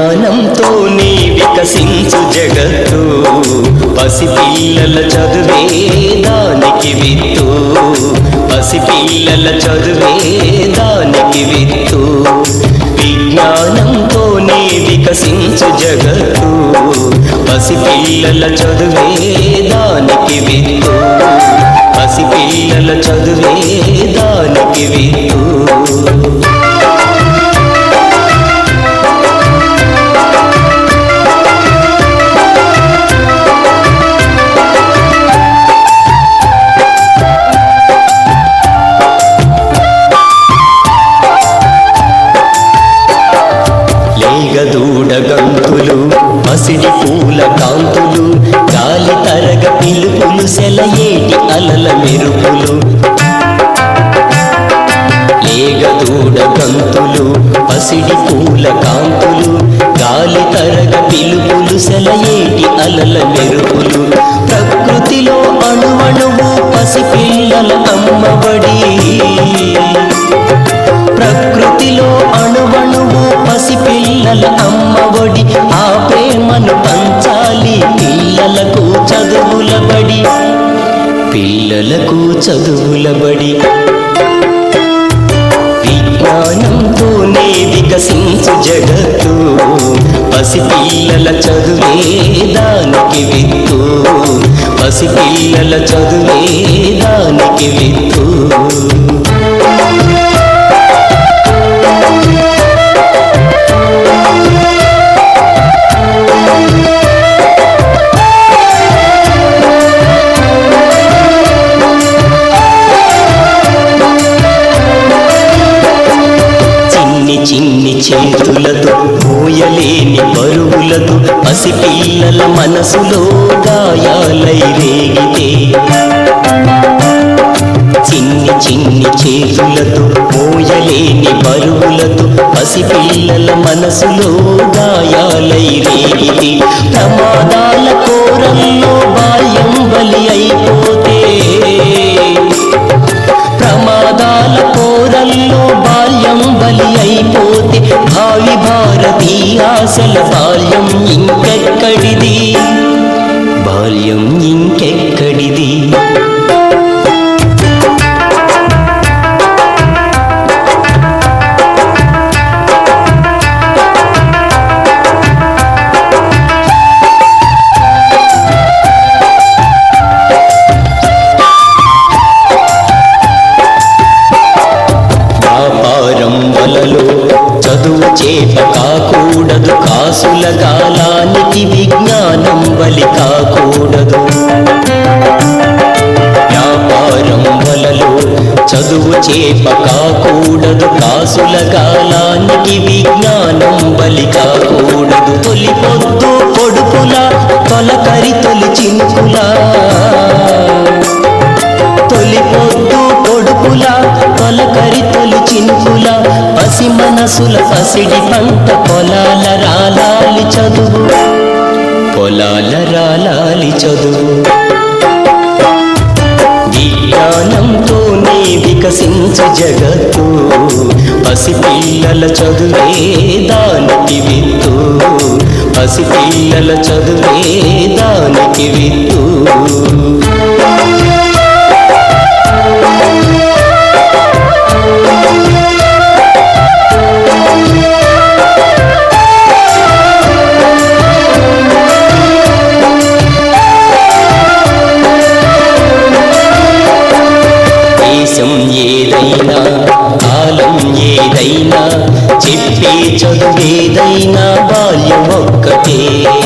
విజ్ఞానంతోనే వికసించు జగత్తు, పసిపిల్లల చదువే దానికి విత్తు, పసిపిల్లల చదువే దానికి విత్తు. విజ్ఞానంతోనే వికసించు జగత్తు, పసిపిల్లల చదువే దానికి విత్తు, పసిపిల్లల చదువే దానికి విత్తు. దూడగంతులు పసిడి పూల కాంతులు, గాలి తరగ పిలుపులు, సెలయేటి అలల మెరుపులు. లేగదూడగంతులు పసిడి పూల కాంతులు, గాలి తరగ పిలుపులు, సెలయేటి అలల మెరుపులు. ప్రకృతిలో అణువణువు పసిపిల్లల అమ్మబడి, ప్రకృతిలో అణువణువు పసిపిల్లల అమ్మఒడి. ఆ ప్రేమను పంచాలి పిల్లలకు చదువుల బడి, పిల్లలకు చదువుల బడి. విజ్ఞానంతోనే వికసించు జగత్తు, పసిపిల్లల చదువే దానికి విత్తు, పసిపిల్లల చదువే దానికి విత్తు. చిన్ని చేతులతో మోయలేని బరువులతో పసిపిల్లల మనసులో గాయాలై రేగితే, చిన్ని చేతులతో మోయలేని బరువులతో పసిపిల్లల మనసులో గాయాలై రేగితే, ప్రమాదాల కోరల్లో బాల్యం బలి అయిపోతే, ప్రమాదాల కోరల్లో బాల్యం బలి అయిపోతే, భావి భారతీయ ఆశల బాల్యం ఇంకెక్కడిది, బాల్యం ఇంకెక్కడిది. చదువు చేప కాకూడదు, కాసుల గాలానికి విజ్ఞానం బలి కాకూడదు. వ్యాపారం వలలో చదువు చేప కాకూడదు, కాసుల గాలానికి విజ్ఞానం బలి కాకూడదు. తొలి పొద్దు పొడుపుల తొలకరి తొలి చినుకుల, తొలి పొద్దు పొడుపుల తొలకరి తొలి చినుకుల, పసి మనసుల పసిడి పంట పొలాల రాలాలి చదువు, పొలాల రాలాలి చదువు. విజ్ఞానంతోనే వికసించు జగత్తు, పసిపిల్లల చదువే దానికి విత్తు, పసిపిల్లల చదువే దానికి విత్తు. దేశం ఏదైనా కాలం ఏదైనా చెప్పే చదువేదైనా బాల్యం ఒక్కటే.